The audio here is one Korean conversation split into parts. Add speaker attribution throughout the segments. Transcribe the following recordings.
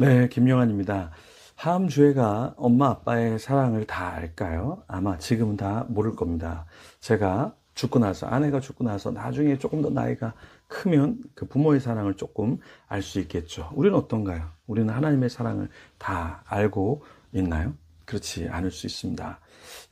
Speaker 1: 네, 김영환입니다. 다음 주에가 엄마 아빠의 사랑을 다 알까요? 아마 지금은 다 모를 겁니다. 제가 죽고 나서, 아내가 죽고 나서 나중에 조금 더 나이가 크면 그 부모의 사랑을 조금 알 수 있겠죠. 우리는 어떤가요? 우리는 하나님의 사랑을 다 알고 있나요? 그렇지 않을 수 있습니다.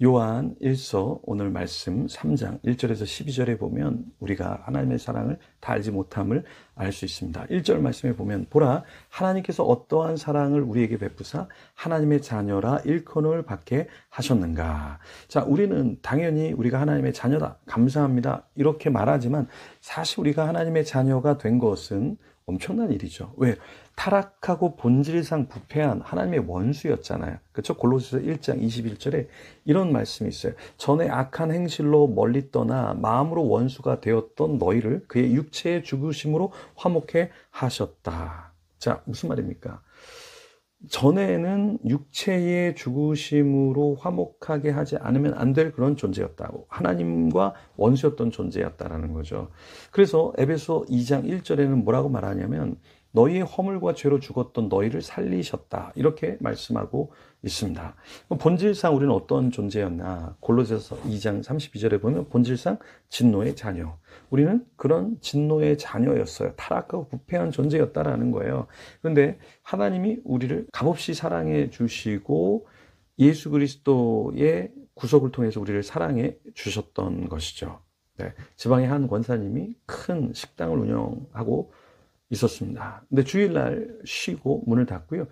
Speaker 1: 요한 1서 오늘 말씀 3장 1절에서 12절에 보면 우리가 하나님의 사랑을 다 알지 못함을 알 수 있습니다. 1절 말씀에 보면 보라 하나님께서 어떠한 사랑을 우리에게 베푸사 하나님의 자녀라 일컬음을 받게 하셨는가. 자, 우리는 당연히 우리가 하나님의 자녀다, 감사합니다, 이렇게 말하지만 사실 우리가 하나님의 자녀가 된 것은 엄청난 일이죠. 왜? 타락하고 본질상 부패한 하나님의 원수였잖아요. 그렇죠? 골로새서 1장 21절에 이런 말씀이 있어요. 전에 악한 행실로 멀리 떠나 마음으로 원수가 되었던 너희를 그의 육체의 죽으심으로 화목해 하셨다. 자, 무슨 말입니까? 전에는 육체의 죽으심으로 화목하게 하지 않으면 안 될 그런 존재였다고, 하나님과 원수였던 존재였다라는 거죠. 그래서 에베소 2장 1절에는 뭐라고 말하냐면 너희의 허물과 죄로 죽었던 너희를 살리셨다, 이렇게 말씀하고 있습니다. 본질상 우리는 어떤 존재였나? 골로새서 2장 32절에 보면 본질상 진노의 자녀, 우리는 그런 진노의 자녀였어요. 타락하고 부패한 존재였다라는 거예요. 그런데 하나님이 우리를 값없이 사랑해 주시고 예수 그리스도의 구속을 통해서 우리를 사랑해 주셨던 것이죠. 네, 지방의 한 권사님이 큰 식당을 운영하고 있었습니다. 근데 주일날 쉬고 문을 닫고요,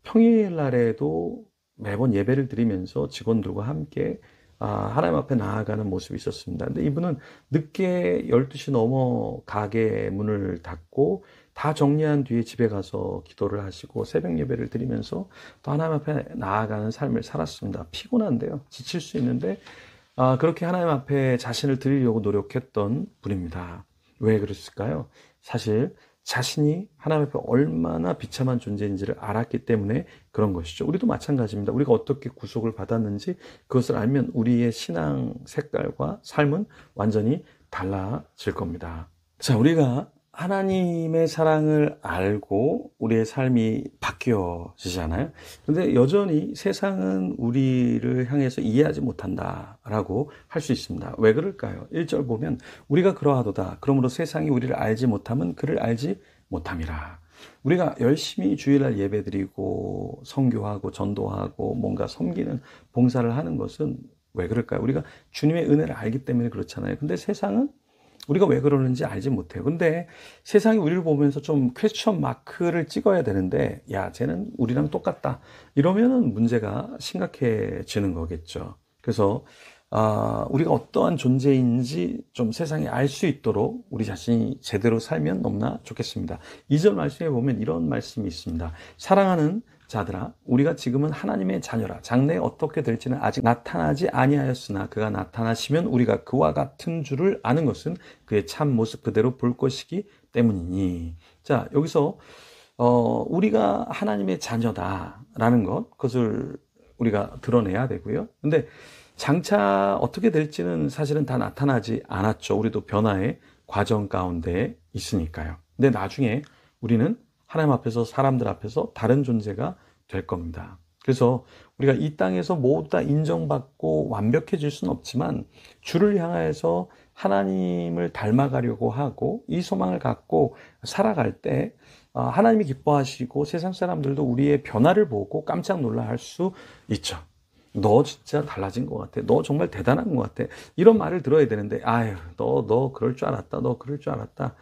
Speaker 1: 평일날에도 매번 예배를 드리면서 직원들과 함께 하나님 앞에 나아가는 모습이 있었습니다. 근데 이분은 늦게 12시 넘어 가게 문을 닫고 다 정리한 뒤에 집에 가서 기도를 하시고 새벽 예배를 드리면서 또 하나님 앞에 나아가는 삶을 살았습니다. 피곤한데요, 지칠 수 있는데 그렇게 하나님 앞에 자신을 드리려고 노력했던 분입니다. 왜 그랬을까요? 사실 자신이 하나님 앞에 얼마나 비참한 존재인지를 알았기 때문에 그런 것이죠. 우리도 마찬가지입니다. 우리가 어떻게 구속을 받았는지 그것을 알면 우리의 신앙 색깔과 삶은 완전히 달라질 겁니다. 자, 우리가 하나님의 사랑을 알고 우리의 삶이 바뀌어지잖아요. 그런데 여전히 세상은 우리를 향해서 이해하지 못한다라고 할 수 있습니다. 왜 그럴까요? 1절 보면 우리가 그러하도다. 그러므로 세상이 우리를 알지 못함은 그를 알지 못함이라. 우리가 열심히 주일날 예배드리고 선교하고 전도하고 뭔가 섬기는 봉사를 하는 것은 왜 그럴까요? 우리가 주님의 은혜를 알기 때문에 그렇잖아요. 근데 세상은 우리가 왜 그러는지 알지 못해요. 근데 세상이 우리를 보면서 좀 퀘스천 마크를 찍어야 되는데, 야, 쟤는 우리랑 똑같다, 이러면은 문제가 심각해지는 거겠죠. 그래서 우리가 어떠한 존재인지 좀 세상이 알 수 있도록 우리 자신이 제대로 살면 너무나 좋겠습니다. 2절 말씀에 보면 이런 말씀이 있습니다. 사랑하는 자들아, 우리가 지금은 하나님의 자녀라. 장래에 어떻게 될지는 아직 나타나지 아니하였으나 그가 나타나시면 우리가 그와 같은 줄을 아는 것은 그의 참 모습 그대로 볼 것이기 때문이니. 자, 여기서 우리가 하나님의 자녀다라는 것, 그것을 우리가 드러내야 되고요. 근데 장차 어떻게 될지는 사실은 다 나타나지 않았죠. 우리도 변화의 과정 가운데 있으니까요. 근데 나중에 우리는 하나님 앞에서, 사람들 앞에서 다른 존재가 될 겁니다. 그래서 우리가 이 땅에서 모두 다 인정받고 완벽해질 수는 없지만 주를 향해서 하나님을 닮아가려고 하고 이 소망을 갖고 살아갈 때 하나님이 기뻐하시고 세상 사람들도 우리의 변화를 보고 깜짝 놀라 할 수 있죠. 너 진짜 달라진 것 같아. 너 정말 대단한 것 같아. 이런 말을 들어야 되는데, 아유, 너 그럴 줄 알았다. 너 그럴 줄 알았다.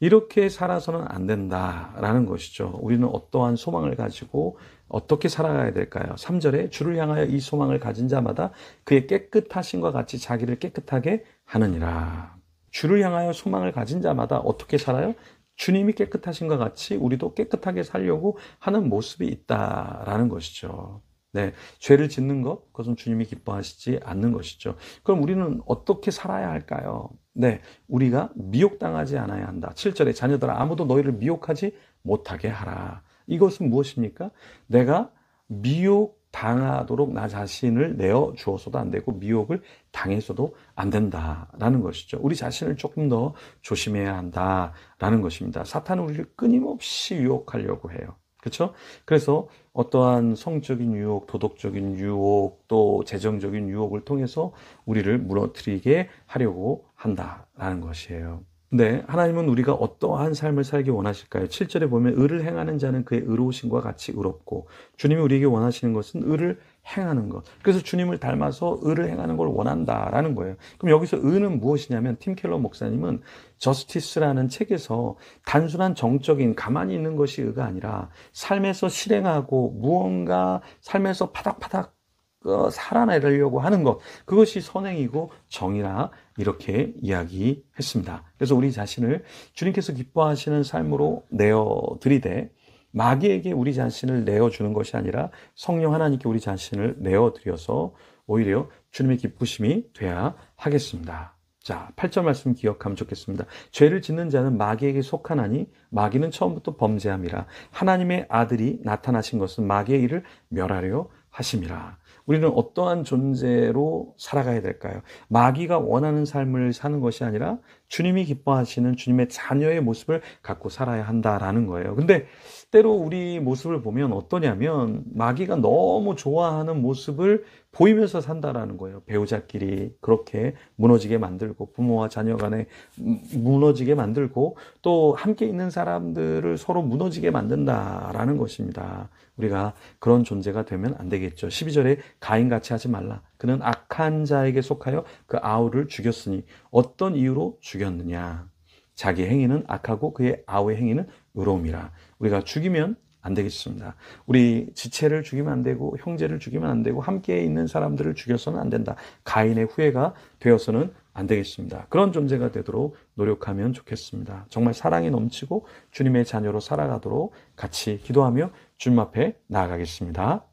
Speaker 1: 이렇게 살아서는 안 된다라는 것이죠. 우리는 어떠한 소망을 가지고 어떻게 살아가야 될까요? 3절에 주를 향하여 이 소망을 가진 자마다 그의 깨끗하심과 같이 자기를 깨끗하게 하느니라. 주를 향하여 소망을 가진 자마다 어떻게 살아요? 주님이 깨끗하신과 같이 우리도 깨끗하게 살려고 하는 모습이 있다라는 것이죠. 네, 죄를 짓는 것, 그것은 주님이 기뻐하시지 않는 것이죠. 그럼 우리는 어떻게 살아야 할까요? 네, 우리가 미혹당하지 않아야 한다. 7절에 자녀들아 아무도 너희를 미혹하지 못하게 하라. 이것은 무엇입니까? 내가 미혹당하도록 나 자신을 내어 주어서도 안 되고 미혹을 당해서도 안 된다라는 것이죠. 우리 자신을 조금 더 조심해야 한다라는 것입니다. 사탄은 우리를 끊임없이 유혹하려고 해요. 그렇죠? 그래서 어떠한 성적인 유혹, 도덕적인 유혹, 또 재정적인 유혹을 통해서 우리를 무너뜨리게 하려고 한다라는 것이에요. 네, 하나님은 우리가 어떠한 삶을 살기 원하실까요? 7절에 보면 의를 행하는 자는 그의 의로우심과 같이 의롭고, 주님이 우리에게 원하시는 것은 의를 행하는 것. 그래서 주님을 닮아서 의를 행하는 걸 원한다라는 거예요. 그럼 여기서 의는 무엇이냐면, 팀 켈러 목사님은 저스티스라는 책에서 단순한 정적인 가만히 있는 것이 의가 아니라 삶에서 실행하고 무언가 삶에서 파닥파닥 살아내려고 하는 것, 그것이 선행이고 정의라 이렇게 이야기했습니다. 그래서 우리 자신을 주님께서 기뻐하시는 삶으로 내어드리되, 마귀에게 우리 자신을 내어주는 것이 아니라 성령 하나님께 우리 자신을 내어드려서 오히려 주님의 기쁘심이 돼야 하겠습니다. 자, 8절 말씀 기억하면 좋겠습니다. 죄를 짓는 자는 마귀에게 속하나니 마귀는 처음부터 범죄함이라. 하나님의 아들이 나타나신 것은 마귀의 일을 멸하려 하심이라. 우리는 어떠한 존재로 살아가야 될까요? 마귀가 원하는 삶을 사는 것이 아니라 주님이 기뻐하시는 주님의 자녀의 모습을 갖고 살아야 한다라는 거예요. 근데 때로 우리 모습을 보면 어떠냐면 마귀가 너무 좋아하는 모습을 보이면서 산다라는 거예요. 배우자끼리 그렇게 무너지게 만들고, 부모와 자녀 간에 무너지게 만들고, 또 함께 있는 사람들을 서로 무너지게 만든다라는 것입니다. 우리가 그런 존재가 되면 안 되겠죠. 12절에 가인같이 하지 말라. 그는 악한 자에게 속하여 그 아우를 죽였으니 어떤 이유로 죽였느냐. 자기 행위는 악하고 그의 아우의 행위는 의로움이라. 우리가 죽이면 안 되겠습니다. 우리 지체를 죽이면 안 되고, 형제를 죽이면 안 되고, 함께 있는 사람들을 죽여서는 안 된다. 가인의 후예가 되어서는 안 되겠습니다. 그런 존재가 되도록 노력하면 좋겠습니다. 정말 사랑이 넘치고 주님의 자녀로 살아가도록 같이 기도하며 주님 앞에 나아가겠습니다.